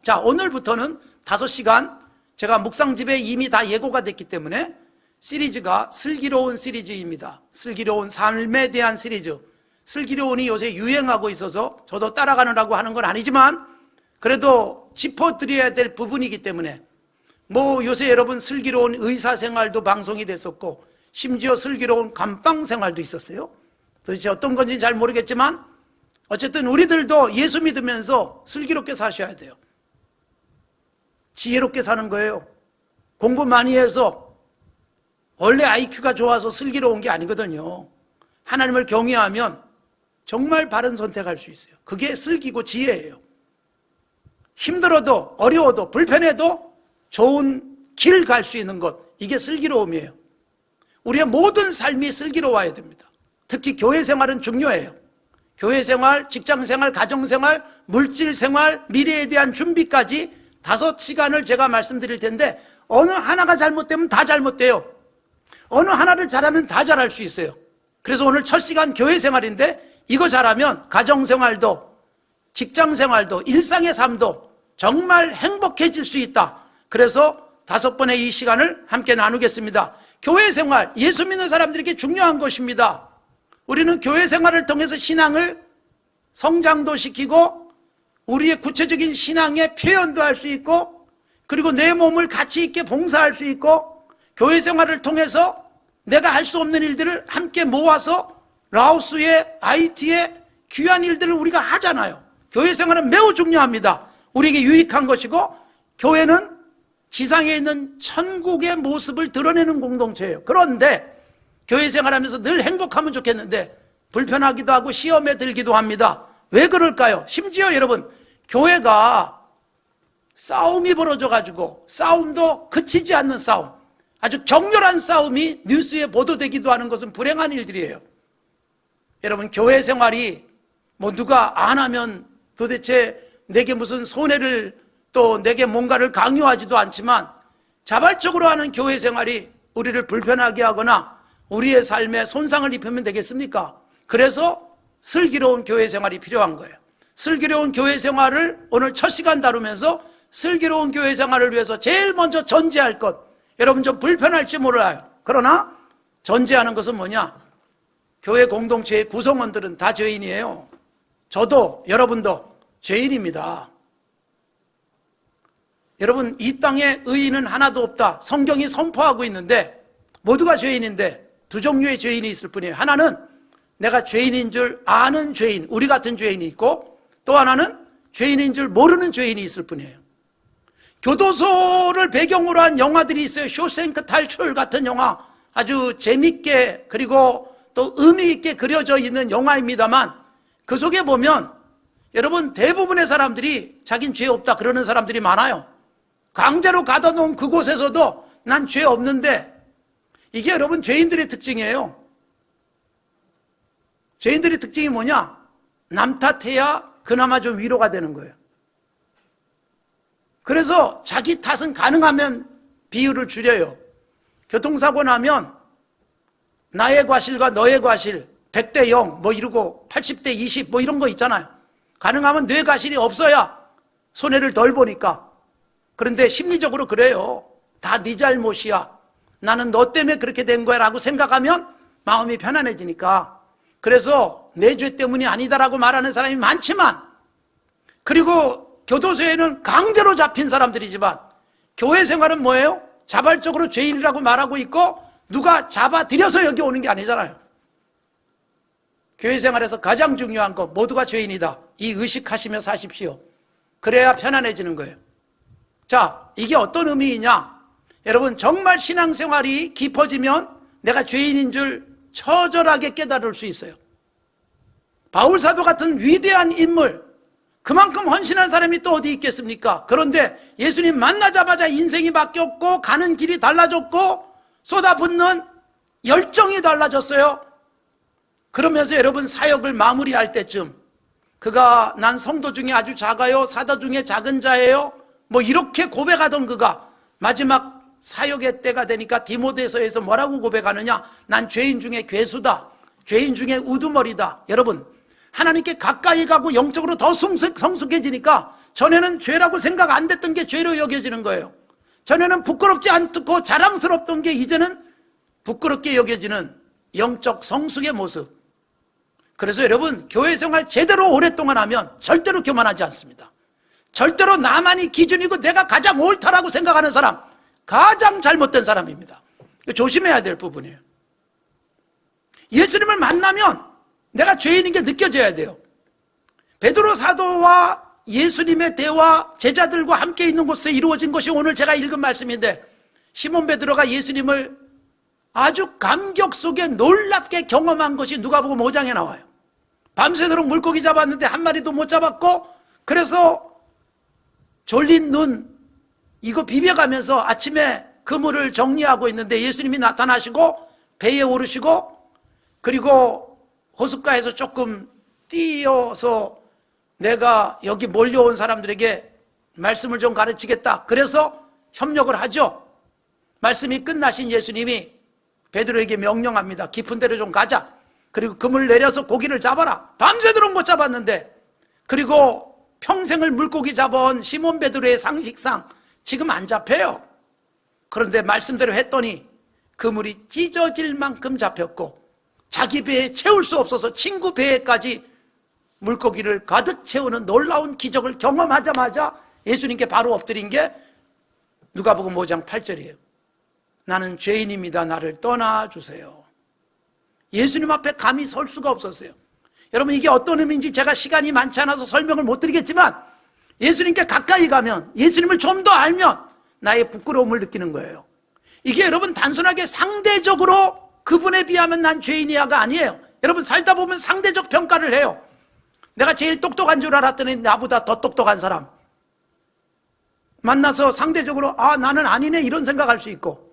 자, 오늘부터는 5시간 제가 묵상집에 이미 다 예고가 됐기 때문에 시리즈가 슬기로운 시리즈입니다. 슬기로운 삶에 대한 시리즈. 슬기로운이 요새 유행하고 있어서 저도 따라가느라고 하는 건 아니지만 그래도 짚어드려야 될 부분이기 때문에 뭐 요새 여러분 슬기로운 의사생활도 방송이 됐었고 심지어 슬기로운 감방생활도 있었어요. 도대체 어떤 건지 잘 모르겠지만 어쨌든 우리들도 예수 믿으면서 슬기롭게 사셔야 돼요. 지혜롭게 사는 거예요. 공부 많이 해서 원래 IQ가 좋아서 슬기로운 게 아니거든요. 하나님을 경외하면 정말 바른 선택할 수 있어요. 그게 슬기고 지혜예요. 힘들어도 어려워도 불편해도 좋은 길 갈 수 있는 것, 이게 슬기로움이에요. 우리의 모든 삶이 슬기로워야 됩니다. 특히 교회 생활은 중요해요. 교회 생활, 직장 생활, 가정 생활, 물질 생활, 미래에 대한 준비까지 5시간을 제가 말씀드릴 텐데 어느 하나가 잘못되면 다 잘못돼요. 어느 하나를 잘하면 다 잘할 수 있어요. 그래서 오늘 첫 시간 교회 생활인데 이거 잘하면 가정 생활도 직장 생활도 일상의 삶도 정말 행복해질 수 있다. 그래서 5번의 이 시간을 함께 나누겠습니다. 교회 생활, 예수 믿는 사람들에게 중요한 것입니다. 우리는 교회 생활을 통해서 신앙을 성장도 시키고 우리의 구체적인 신앙의 표현도 할 수 있고 그리고 내 몸을 가치 있게 봉사할 수 있고 교회 생활을 통해서 내가 할 수 없는 일들을 함께 모아서 라오스의 IT의 귀한 일들을 우리가 하잖아요. 교회 생활은 매우 중요합니다. 우리에게 유익한 것이고 교회는 지상에 있는 천국의 모습을 드러내는 공동체예요. 그런데 교회 생활하면서 늘 행복하면 좋겠는데 불편하기도 하고 시험에 들기도 합니다. 왜 그럴까요? 심지어 여러분 교회가 싸움이 벌어져가지고 싸움도 그치지 않는 싸움, 아주 격렬한 싸움이 뉴스에 보도되기도 하는 것은 불행한 일들이에요. 여러분 교회 생활이 뭐 누가 안 하면 도대체 내게 무슨 손해를 또 내게 뭔가를 강요하지도 않지만 자발적으로 하는 교회 생활이 우리를 불편하게 하거나 우리의 삶에 손상을 입히면 되겠습니까? 그래서 슬기로운 교회 생활이 필요한 거예요. 슬기로운 교회 생활을 오늘 첫 시간 다루면서 슬기로운 교회 생활을 위해서 제일 먼저 전제할 것, 여러분 좀 불편할지 몰라요. 그러나 전제하는 것은 뭐냐? 교회 공동체의 구성원들은 다 죄인이에요. 저도 여러분도 죄인입니다. 여러분 이 땅에 의인은 하나도 없다. 성경이 선포하고 있는데 모두가 죄인인데 두 종류의 죄인이 있을 뿐이에요. 하나는 내가 죄인인 줄 아는 죄인, 우리 같은 죄인이 있고 또 하나는 죄인인 줄 모르는 죄인이 있을 뿐이에요. 교도소를 배경으로 한 영화들이 있어요. 쇼생크 탈출 같은 영화, 아주 재밌게 그리고 또 의미 있게 그려져 있는 영화입니다만 그 속에 보면 여러분 대부분의 사람들이 자긴 죄 없다 그러는 사람들이 많아요. 강제로 가둬 놓은 그곳에서도 난 죄 없는데 이게 여러분 죄인들의 특징이에요. 죄인들의 특징이 뭐냐? 남 탓해야 그나마 좀 위로가 되는 거예요. 그래서 자기 탓은 가능하면 비율을 줄여요. 교통사고 나면 나의 과실과 너의 과실 100대 0 뭐 이러고 80대 20 뭐 이런 거 있잖아요. 가능하면 뇌 과실이 없어야 손해를 덜 보니까. 그런데 심리적으로 그래요. 다 네 잘못이야. 나는 너 때문에 그렇게 된 거야 라고 생각하면 마음이 편안해지니까. 그래서 내 죄 때문이 아니다라고 말하는 사람이 많지만 그리고 교도소에는 강제로 잡힌 사람들이지만 교회 생활은 뭐예요? 자발적으로 죄인이라고 말하고 있고 누가 잡아들여서 여기 오는 게 아니잖아요. 교회 생활에서 가장 중요한 거 모두가 죄인이다. 이 의식하시며 사십시오. 그래야 편안해지는 거예요. 자, 이게 어떤 의미이냐? 여러분 정말 신앙생활이 깊어지면 내가 죄인인 줄 처절하게 깨달을 수 있어요. 바울사도 같은 위대한 인물, 그만큼 헌신한 사람이 또 어디 있겠습니까? 그런데 예수님 만나자마자 인생이 바뀌었고 가는 길이 달라졌고 쏟아붓는 열정이 달라졌어요. 그러면서 여러분 사역을 마무리할 때쯤 그가 난 성도 중에 아주 작아요, 사도 중에 작은 자예요, 뭐 이렇게 고백하던 그가 마지막 사역의 때가 되니까 디모데서에서 뭐라고 고백하느냐? 난 죄인 중에 괴수다, 죄인 중에 우두머리다. 여러분 하나님께 가까이 가고 영적으로 더 성숙해지니까 전에는 죄라고 생각 안 됐던 게 죄로 여겨지는 거예요. 전에는 부끄럽지 않고 자랑스럽던 게 이제는 부끄럽게 여겨지는 영적 성숙의 모습. 그래서 여러분, 교회 생활 제대로 오랫동안 하면 절대로 교만하지 않습니다. 절대로 나만이 기준이고 내가 가장 옳다라고 생각하는 사람, 가장 잘못된 사람입니다. 조심해야 될 부분이에요. 예수님을 만나면 내가 죄인인 게 느껴져야 돼요. 베드로 사도와 예수님의 대화, 제자들과 함께 있는 곳에 이루어진 것이 오늘 제가 읽은 말씀인데, 시몬 베드로가 예수님을 아주 감격 속에 놀랍게 경험한 것이 누가복음 5장에 나와요. 밤새도록 물고기 잡았는데 한 마리도 못 잡았고, 그래서 졸린 눈 이거 비벼가면서 아침에 그물을 정리하고 있는데 예수님이 나타나시고 배에 오르시고, 그리고 호숫가에서 조금 뛰어서 내가 여기 몰려온 사람들에게 말씀을 좀 가르치겠다, 그래서 협력을 하죠. 말씀이 끝나신 예수님이 베드로에게 명령합니다. 깊은 데로 좀 가자. 그리고 그물 내려서 고기를 잡아라. 밤새도록 못 잡았는데, 그리고 평생을 물고기 잡아온 시몬 베드로의 상식상 지금 안 잡혀요. 그런데 말씀대로 했더니 그물이 찢어질 만큼 잡혔고, 자기 배에 채울 수 없어서 친구 배에까지 물고기를 가득 채우는 놀라운 기적을 경험하자마자 예수님께 바로 엎드린 게 누가복음 5장 8절이에요. 나는 죄인입니다. 나를 떠나주세요. 예수님 앞에 감히 설 수가 없었어요. 여러분, 이게 어떤 의미인지 제가 시간이 많지 않아서 설명을 못 드리겠지만, 예수님께 가까이 가면, 예수님을 좀 더 알면 나의 부끄러움을 느끼는 거예요. 이게 여러분 단순하게 상대적으로 그분에 비하면 난 죄인이야가 아니에요. 여러분, 살다 보면 상대적 평가를 해요. 내가 제일 똑똑한 줄 알았더니 나보다 더 똑똑한 사람 만나서 상대적으로 나는 아니네 이런 생각할 수 있고,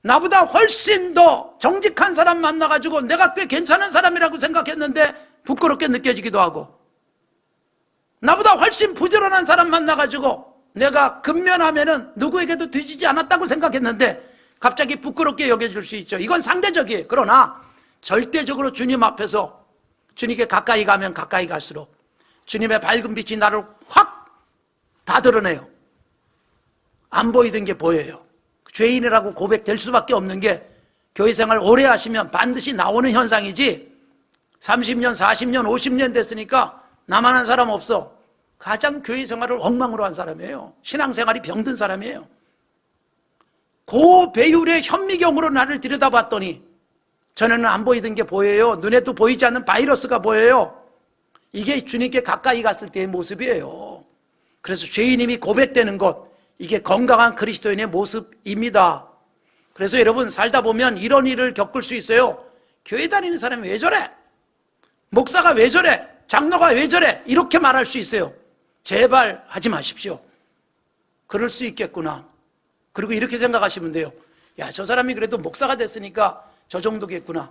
나보다 훨씬 더 정직한 사람 만나가지고 내가 꽤 괜찮은 사람이라고 생각했는데 부끄럽게 느껴지기도 하고, 나보다 훨씬 부지런한 사람 만나가지고 내가 근면하면은 누구에게도 뒤지지 않았다고 생각했는데 갑자기 부끄럽게 여겨질 수 있죠. 이건 상대적이에요. 그러나 절대적으로 주님 앞에서 주님께 가까이 가면 가까이 갈수록 주님의 밝은 빛이 나를 확 다 드러내요. 안 보이던 게 보여요. 죄인이라고 고백될 수밖에 없는 게 교회 생활 오래 하시면 반드시 나오는 현상이지, 30년, 40년, 50년 됐으니까 나만 한 사람 없어. 가장 교회 생활을 엉망으로 한 사람이에요. 신앙생활이 병든 사람이에요. 그 배율의 현미경으로 나를 들여다봤더니 전에는 안 보이던 게 보여요. 눈에도 보이지 않는 바이러스가 보여요. 이게 주님께 가까이 갔을 때의 모습이에요. 그래서 죄인임이 고백되는 것, 이게 건강한 그리스도인의 모습입니다. 그래서 여러분, 살다 보면 이런 일을 겪을 수 있어요. 교회 다니는 사람이 왜 저래? 목사가 왜 저래? 장로가 왜 저래? 이렇게 말할 수 있어요. 제발 하지 마십시오. 그럴 수 있겠구나. 그리고 이렇게 생각하시면 돼요. 야, 저 사람이 그래도 목사가 됐으니까 저 정도겠구나.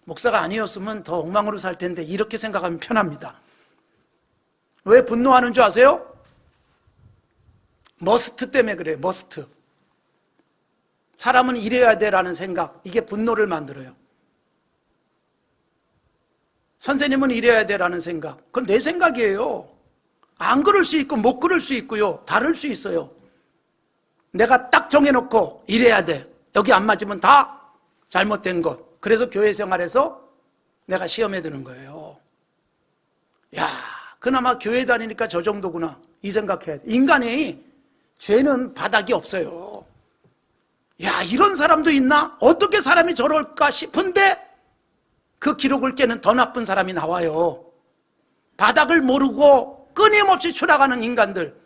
목사가 아니었으면 더 엉망으로 살 텐데, 이렇게 생각하면 편합니다. 왜 분노하는 줄 아세요? 머스트 때문에 그래요. 머스트. 사람은 이래야 돼라는 생각, 이게 분노를 만들어요. 선생님은 이래야 돼라는 생각, 그건 내 생각이에요. 안 그럴 수 있고 못 그럴 수 있고요. 다를 수 있어요. 내가 딱 정해놓고 이래야 돼. 여기 안 맞으면 다 잘못된 것. 그래서 교회 생활에서 내가 시험에 드는 거예요. 야, 그나마 교회 다니니까 저 정도구나, 이 생각해야 돼. 인간이 죄는 바닥이 없어요. 야, 이런 사람도 있나? 어떻게 사람이 저럴까 싶은데 그 기록을 깨는 더 나쁜 사람이 나와요. 바닥을 모르고 끊임없이 추락하는 인간들.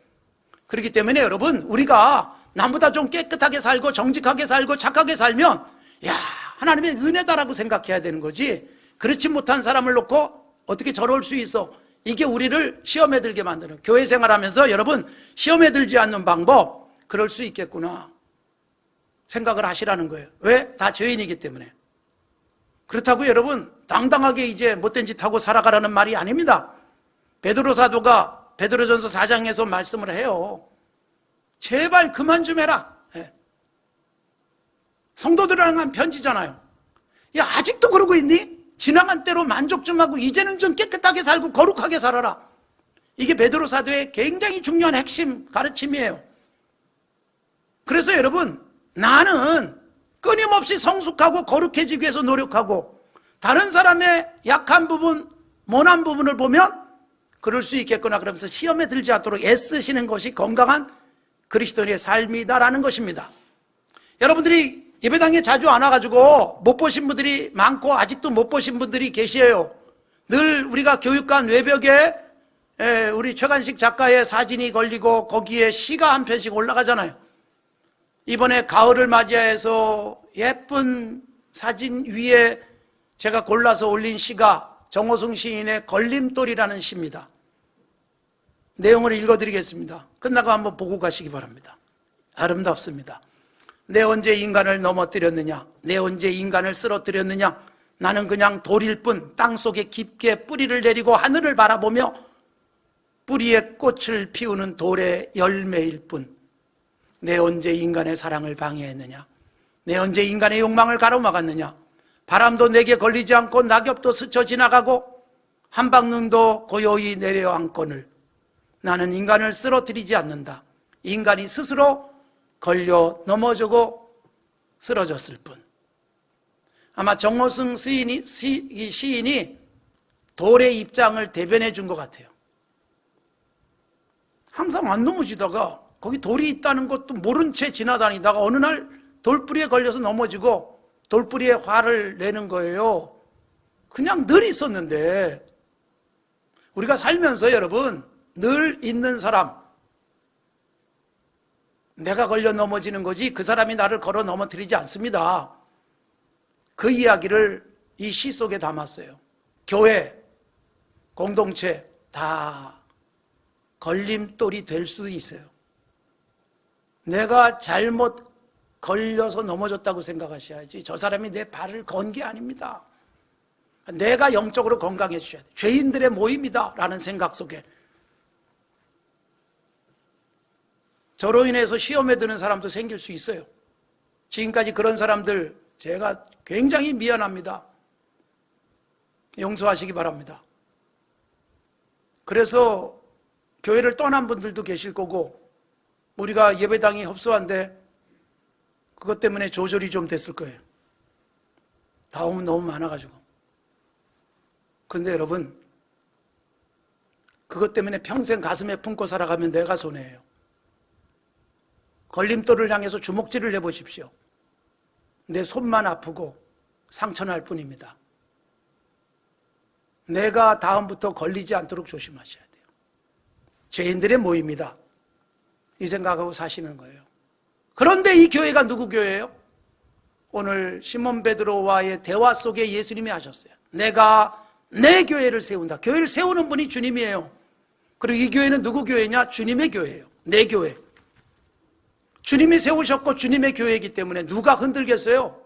그렇기 때문에 여러분, 우리가 남보다 좀 깨끗하게 살고 정직하게 살고 착하게 살면, 야, 하나님의 은혜다라고 생각해야 되는 거지, 그렇지 못한 사람을 놓고 어떻게 저럴 수 있어, 이게 우리를 시험에 들게 만드는, 교회 생활하면서 여러분 시험에 들지 않는 방법, 그럴 수 있겠구나 생각을 하시라는 거예요. 왜? 다 죄인이기 때문에. 그렇다고 여러분 당당하게 이제 못된 짓 하고 살아가라는 말이 아닙니다. 베드로 사도가 베드로전서 4장에서 말씀을 해요. 제발 그만 좀 해라. 성도들이랑 한 편지잖아요. 야, 아직도 그러고 있니? 지나간 때로 만족 좀 하고 이제는 좀 깨끗하게 살고 거룩하게 살아라. 이게 베드로 사도의 굉장히 중요한 핵심 가르침이에요. 그래서 여러분, 나는 끊임없이 성숙하고 거룩해지기 위해서 노력하고 다른 사람의 약한 부분, 모난 부분을 보면 그럴 수 있겠구나 그러면서 시험에 들지 않도록 애쓰시는 것이 건강한 그리스도인의 삶이다라는 것입니다. 여러분들이 예배당에 자주 안 와가지고 못 보신 분들이 많고 아직도 못 보신 분들이 계시에요. 늘 우리가 교육관 외벽에 우리 최관식 작가의 사진이 걸리고 거기에 시가 한 편씩 올라가잖아요. 이번에 가을을 맞이해서 예쁜 사진 위에 제가 골라서 올린 시가 정호승 시인의 걸림돌이라는 시입니다. 내용을 읽어드리겠습니다. 끝나고 한번 보고 가시기 바랍니다. 아름답습니다. 내 언제 인간을 넘어뜨렸느냐? 내 언제 인간을 쓰러뜨렸느냐? 나는 그냥 돌일 뿐 땅속에 깊게 뿌리를 내리고 하늘을 바라보며 뿌리에 꽃을 피우는 돌의 열매일 뿐. 내 언제 인간의 사랑을 방해했느냐? 내 언제 인간의 욕망을 가로막았느냐? 바람도 내게 걸리지 않고 낙엽도 스쳐 지나가고 한방눈도 고요히 내려앉거늘 나는 인간을 쓰러뜨리지 않는다. 인간이 스스로 걸려 넘어지고 쓰러졌을 뿐. 아마 정호승 시인이 돌의 입장을 대변해 준 것 같아요. 항상 안 넘어지다가 거기 돌이 있다는 것도 모른 채 지나다니다가 어느 날 돌뿌리에 걸려서 넘어지고 돌뿌리에 화를 내는 거예요. 그냥 늘 있었는데 우리가 살면서 여러분 늘 있는 사람, 내가 걸려 넘어지는 거지 그 사람이 나를 걸어 넘어뜨리지 않습니다. 그 이야기를 이 시 속에 담았어요. 교회, 공동체 다 걸림돌이 될 수도 있어요. 내가 잘못 걸려서 넘어졌다고 생각하셔야지 저 사람이 내 발을 건 게 아닙니다. 내가 영적으로 건강해지셔야 돼요. 죄인들의 모임이다 라는 생각 속에 저로 인해서 시험에 드는 사람도 생길 수 있어요. 지금까지 그런 사람들 제가 굉장히 미안합니다. 용서하시기 바랍니다. 그래서 교회를 떠난 분들도 계실 거고 우리가 예배당이 협소한데 그것 때문에 조절이 좀 됐을 거예요. 다음은 너무 많아가지고. 근데 여러분 그것 때문에 평생 가슴에 품고 살아가면 내가 손해예요. 걸림돌을 향해서 주먹질을 해보십시오. 내 손만 아프고 상처날 뿐입니다. 내가 다음부터 걸리지 않도록 조심하셔야 돼요. 죄인들의 모임이다 이 생각하고 사시는 거예요. 그런데 이 교회가 누구 교회예요? 오늘 시몬 베드로와의 대화 속에 예수님이 하셨어요. 내가 내 교회를 세운다. 교회를 세우는 분이 주님이에요. 그리고 이 교회는 누구 교회냐? 주님의 교회예요. 내 교회. 주님이 세우셨고 주님의 교회이기 때문에 누가 흔들겠어요?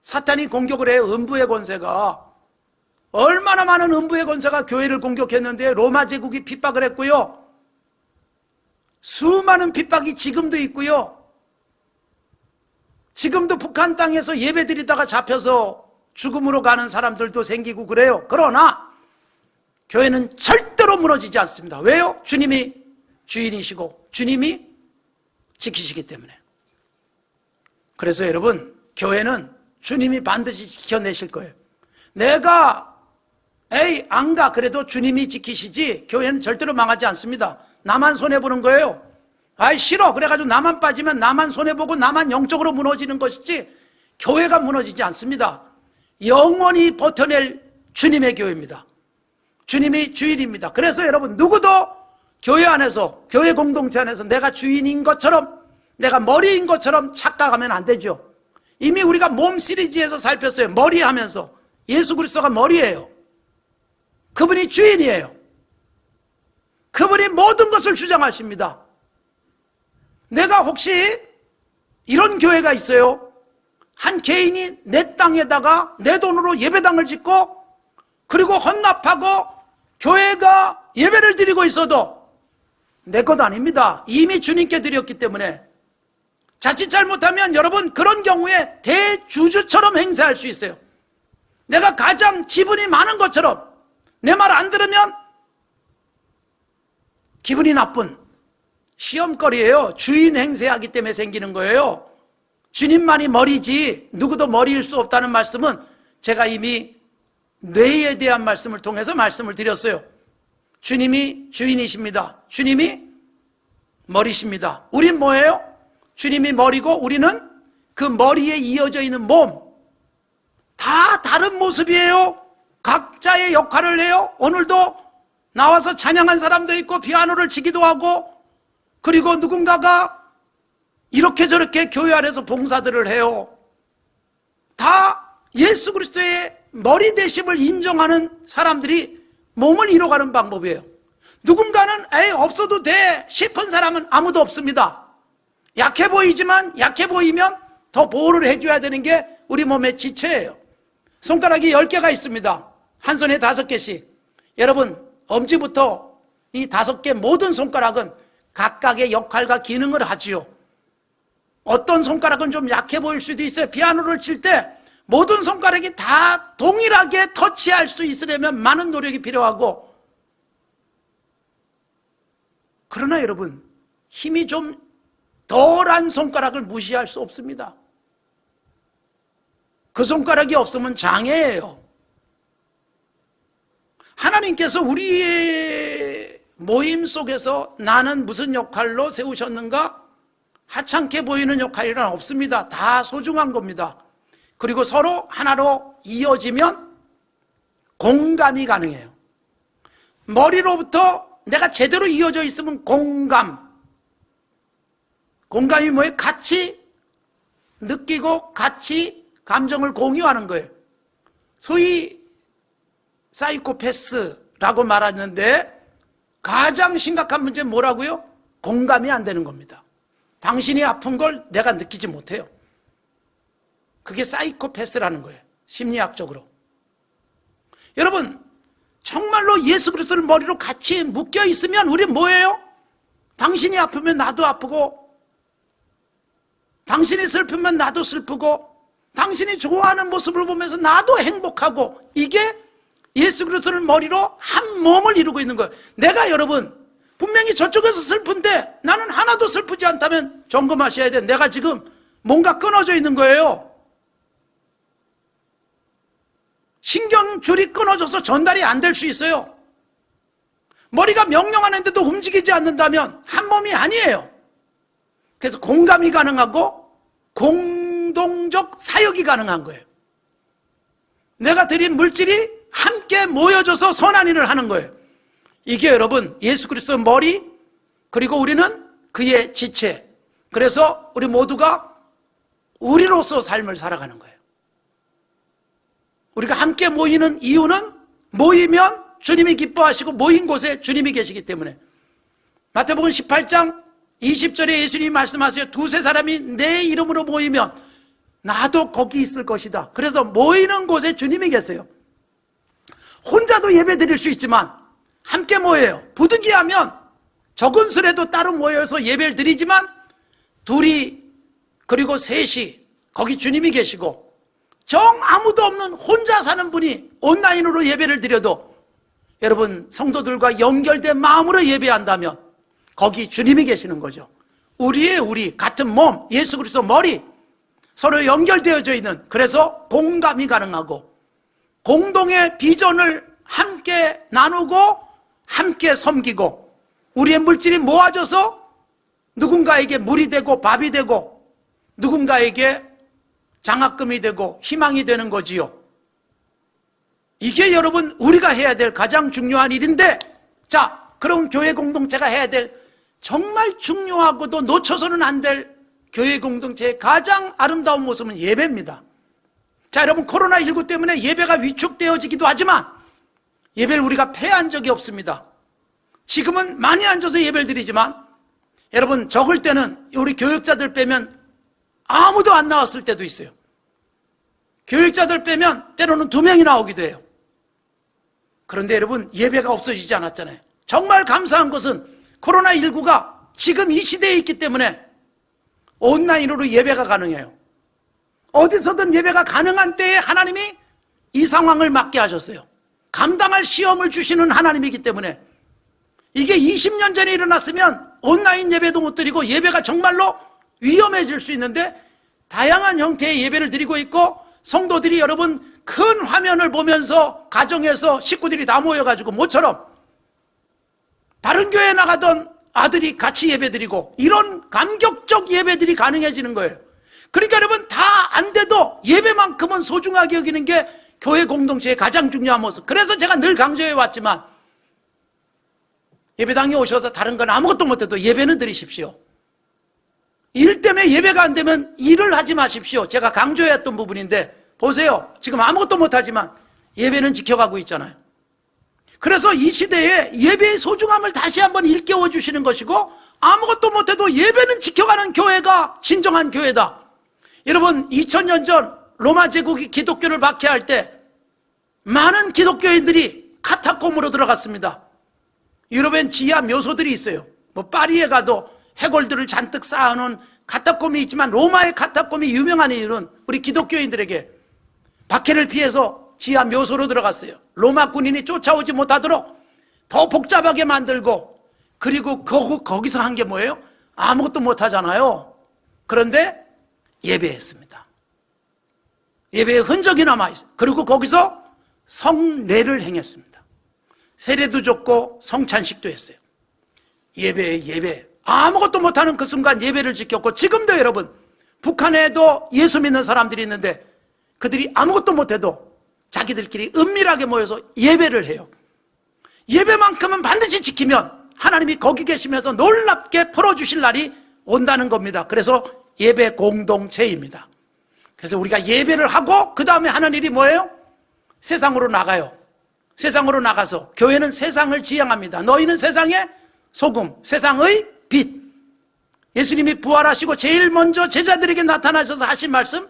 사탄이 공격을 해요. 음부의 권세가. 얼마나 많은 음부의 권세가 교회를 공격했는데 로마 제국이 핍박을 했고요. 수많은 핍박이 지금도 있고요. 지금도 북한 땅에서 예배드리다가 잡혀서 죽음으로 가는 사람들도 생기고 그래요. 그러나 교회는 절대로 무너지지 않습니다. 왜요? 주님이 주인이시고 주님이 지키시기 때문에. 그래서 여러분 교회는 주님이 반드시 지켜내실 거예요. 내가 안 가 그래도 주님이 지키시지 교회는 절대로 망하지 않습니다. 나만 손해보는 거예요. 싫어 그래가지고 나만 빠지면 나만 손해보고 나만 영적으로 무너지는 것이지 교회가 무너지지 않습니다. 영원히 버텨낼 주님의 교회입니다. 주님이 주인입니다. 그래서 여러분 누구도 교회 안에서 교회 공동체 안에서 내가 주인인 것처럼 내가 머리인 것처럼 착각하면 안 되죠. 이미 우리가 몸 시리즈에서 살폈어요. 머리 하면서 예수 그리스도가 머리예요. 그분이 주인이에요. 그분이 모든 것을 주장하십니다. 내가 혹시 이런 교회가 있어요. 한 개인이 내 땅에다가 내 돈으로 예배당을 짓고 그리고 헌납하고 교회가 예배를 드리고 있어도 내 것 아닙니다. 이미 주님께 드렸기 때문에. 자칫 잘못하면 여러분 그런 경우에 대주주처럼 행세할 수 있어요. 내가 가장 지분이 많은 것처럼 내 말 안 들으면 기분이 나쁜 시험거리예요. 주인 행세하기 때문에 생기는 거예요. 주님만이 머리지 누구도 머리일 수 없다는 말씀은 제가 이미 뇌에 대한 말씀을 통해서 말씀을 드렸어요. 주님이 주인이십니다. 주님이 머리십니다. 우린 뭐예요? 주님이 머리고 우리는 그 머리에 이어져 있는 몸. 다 다른 모습이에요. 각자의 역할을 해요. 오늘도 나와서 찬양한 사람도 있고 피아노를 치기도 하고, 그리고 누군가가 이렇게 저렇게 교회 안에서 봉사들을 해요. 다 예수 그리스도의 머리 되심을 인정하는 사람들이 몸을 이뤄가는 방법이에요. 누군가는 에이 없어도 돼 싶은 사람은 아무도 없습니다. 약해 보이지만 약해 보이면 더 보호를 해줘야 되는 게 우리 몸의 지체예요. 손가락이 10개가 있습니다. 한 손에 5개씩. 여러분, 엄지부터 이 5개 모든 손가락은 각각의 역할과 기능을 하지요. 어떤 손가락은 좀 약해 보일 수도 있어요. 피아노를 칠 때 모든 손가락이 다 동일하게 터치할 수 있으려면 많은 노력이 필요하고, 그러나 여러분, 힘이 좀 덜한 손가락을 무시할 수 없습니다. 그 손가락이 없으면 장애예요. 하나님께서 우리의 모임 속에서 나는 무슨 역할로 세우셨는가? 하찮게 보이는 역할이란 없습니다. 다 소중한 겁니다. 그리고 서로 하나로 이어지면 공감이 가능해요. 머리로부터 내가 제대로 이어져 있으면 공감. 공감이 뭐예요? 같이 느끼고 같이 감정을 공유하는 거예요. 소위 사이코패스라고 말하는데 가장 심각한 문제는 뭐라고요? 공감이 안 되는 겁니다. 당신이 아픈 걸 내가 느끼지 못해요. 그게 사이코패스라는 거예요. 심리학적으로. 여러분, 정말로 예수 그리스도를 머리로 같이 묶여 있으면 우리 뭐예요? 당신이 아프면 나도 아프고, 당신이 슬프면 나도 슬프고, 당신이 좋아하는 모습을 보면서 나도 행복하고, 이게 예수 그리스도를 머리로 한 몸을 이루고 있는 거예요. 내가 여러분 분명히 저쪽에서 슬픈데 나는 하나도 슬프지 않다면 점검하셔야 돼요. 내가 지금 뭔가 끊어져 있는 거예요. 신경줄이 끊어져서 전달이 안 될 수 있어요. 머리가 명령하는데도 움직이지 않는다면 한 몸이 아니에요. 그래서 공감이 가능하고 공동적 사역이 가능한 거예요. 내가 드린 물질이 함께 모여져서 선한 일을 하는 거예요. 이게 여러분 예수 그리스도의 머리, 그리고 우리는 그의 지체. 그래서 우리 모두가 우리로서 삶을 살아가는 거예요. 우리가 함께 모이는 이유는 모이면 주님이 기뻐하시고 모인 곳에 주님이 계시기 때문에. 마태복음 18장 20절에 예수님이 말씀하세요. 2-3 사람이 내 이름으로 모이면 나도 거기 있을 것이다. 그래서 모이는 곳에 주님이 계세요. 혼자도 예배 드릴 수 있지만 함께 모여요. 부득이하면 적은 수레도 따로 모여서 예배를 드리지만 둘이 그리고 셋이 거기 주님이 계시고, 정 아무도 없는 혼자 사는 분이 온라인으로 예배를 드려도 여러분 성도들과 연결된 마음으로 예배한다면 거기 주님이 계시는 거죠. 우리 같은 몸, 예수 그리스도 머리, 서로 연결되어져 있는, 그래서 공감이 가능하고 공동의 비전을 함께 나누고 함께 섬기고, 우리의 물질이 모아져서 누군가에게 물이 되고 밥이 되고 누군가에게 장학금이 되고 희망이 되는 거지요. 이게 여러분 우리가 해야 될 가장 중요한 일인데, 자, 그럼 교회 공동체가 해야 될 정말 중요하고도 놓쳐서는 안 될 교회 공동체의 가장 아름다운 모습은 예배입니다. 자, 여러분 코로나19 때문에 예배가 위축되어지기도 하지만 예배를 우리가 폐한 적이 없습니다. 지금은 많이 앉아서 예배를 드리지만 여러분 적을 때는 우리 교육자들 빼면 아무도 안 나왔을 때도 있어요. 교육자들 빼면 때로는 2명이 나오기도 해요. 그런데 여러분 예배가 없어지지 않았잖아요. 정말 감사한 것은 코로나19가 지금 이 시대에 있기 때문에 온라인으로 예배가 가능해요. 어디서든 예배가 가능한 때에 하나님이 이 상황을 맞게 하셨어요. 감당할 시험을 주시는 하나님이기 때문에 이게 20년 전에 일어났으면 온라인 예배도 못 드리고 예배가 정말로 위험해질 수 있는데 다양한 형태의 예배를 드리고 있고 성도들이 여러분 큰 화면을 보면서 가정에서 식구들이 다 모여가지고 모처럼 다른 교회에 나가던 아들이 같이 예배 드리고 이런 감격적 예배들이 가능해지는 거예요. 그러니까 여러분 다 안 돼도 예배만큼은 소중하게 여기는 게 교회 공동체의 가장 중요한 모습. 그래서 제가 늘 강조해 왔지만 예배당에 오셔서 다른 건 아무것도 못해도 예배는 드리십시오. 일 때문에 예배가 안 되면 일을 하지 마십시오. 제가 강조했던 부분인데 보세요. 지금 아무것도 못하지만 예배는 지켜가고 있잖아요. 그래서 이 시대에 예배의 소중함을 다시 한번 일깨워 주시는 것이고 아무것도 못해도 예배는 지켜가는 교회가 진정한 교회다. 여러분 2000년 전 로마 제국이 기독교를 박해할 때 많은 기독교인들이 카타콤으로 들어갔습니다. 유럽엔 지하 묘소들이 있어요. 뭐 파리에 가도 해골들을 잔뜩 쌓아놓은 카타콤이 있지만 로마의 카타콤이 유명한 이유는 우리 기독교인들에게 박해를 피해서 지하 묘소로 들어갔어요. 로마 군인이 쫓아오지 못하도록 더 복잡하게 만들고 그리고 거기서 한 게 뭐예요? 아무것도 못하잖아요. 그런데 예배했습니다. 예배의 흔적이 남아있어요. 그리고 거기서 성례를 행했습니다. 세례도 줬고 성찬식도 했어요. 예배. 아무것도 못하는 그 순간 예배를 지켰고 지금도 여러분 북한에도 예수 믿는 사람들이 있는데 그들이 아무것도 못해도 자기들끼리 은밀하게 모여서 예배를 해요. 예배만큼은 반드시 지키면 하나님이 거기 계시면서 놀랍게 풀어주실 날이 온다는 겁니다. 그래서 예배 공동체입니다. 그래서 우리가 예배를 하고 그 다음에 하는 일이 뭐예요? 세상으로 나가요. 세상으로 나가서 교회는 세상을 지향합니다. 너희는 세상의 소금, 세상의 빛. 예수님이 부활하시고 제일 먼저 제자들에게 나타나셔서 하신 말씀,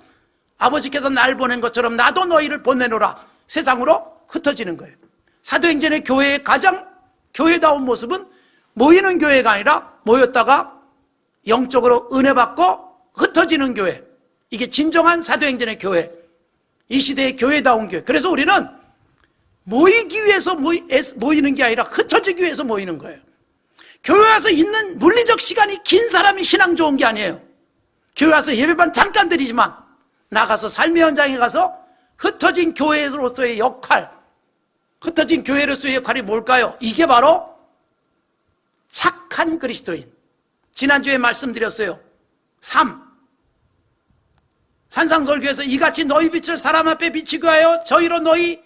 아버지께서 날 보낸 것처럼 나도 너희를 보내노라. 세상으로 흩어지는 거예요. 사도행전의 교회의 가장 교회다운 모습은 모이는 교회가 아니라 모였다가 영적으로 은혜 받고 흩어지는 교회. 이게 진정한 사도행전의 교회. 이 시대의 교회다운 교회. 그래서 우리는 모이기 위해서 모이는 게 아니라 흩어지기 위해서 모이는 거예요. 교회 와서 있는 물리적 시간이 긴 사람이 신앙 좋은 게 아니에요. 교회 와서 예배만 잠깐 드리지만 나가서 삶의 현장에 가서 흩어진 교회로서의 역할, 흩어진 교회로서의 역할이 뭘까요? 이게 바로 착한 그리스도인. 지난주에 말씀드렸어요. 3. 산상설교에서 이같이 너희 빛을 사람 앞에 비치게 하여 저희로 너희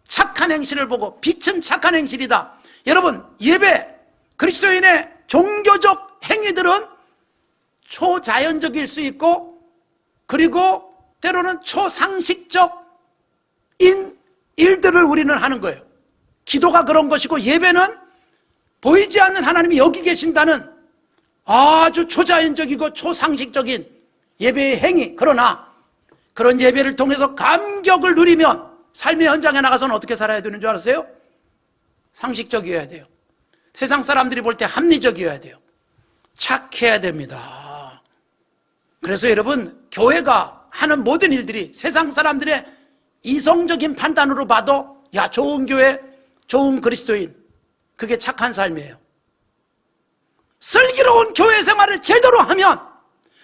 착한 행실을 보고 빛은 착한 행실이다. 여러분 예배, 그리스도인의 종교적 행위들은 초자연적일 수 있고 그리고 때로는 초상식적인 일들을 우리는 하는 거예요. 기도가 그런 것이고 예배는 보이지 않는 하나님이 여기 계신다는 아주 초자연적이고 초상식적인 예배의 행위. 그러나 그런 예배를 통해서 감격을 누리면 삶의 현장에 나가서는 어떻게 살아야 되는 줄 알았어요? 상식적이어야 돼요. 세상 사람들이 볼 때 합리적이어야 돼요. 착해야 됩니다. 그래서 여러분 교회가 하는 모든 일들이 세상 사람들의 이성적인 판단으로 봐도 야 좋은 교회, 좋은 그리스도인, 그게 착한 삶이에요. 슬기로운 교회 생활을 제대로 하면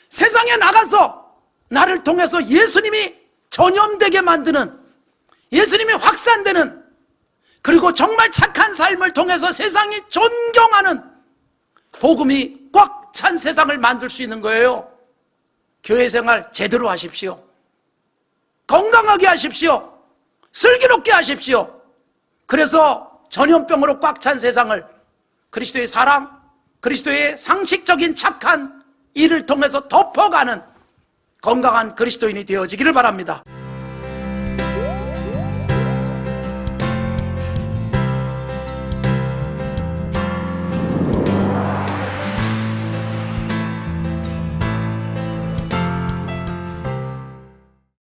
세상에 나가서 나를 통해서 예수님이 전염되게 만드는, 예수님이 확산되는, 그리고 정말 착한 삶을 통해서 세상이 존경하는 복음이 꽉 찬 세상을 만들 수 있는 거예요. 교회 생활 제대로 하십시오. 건강하게 하십시오. 슬기롭게 하십시오. 그래서 전염병으로 꽉 찬 세상을 그리스도의 사랑, 그리스도의 상식적인 착한 일을 통해서 덮어가는 건강한 그리스도인이 되어지기를 바랍니다.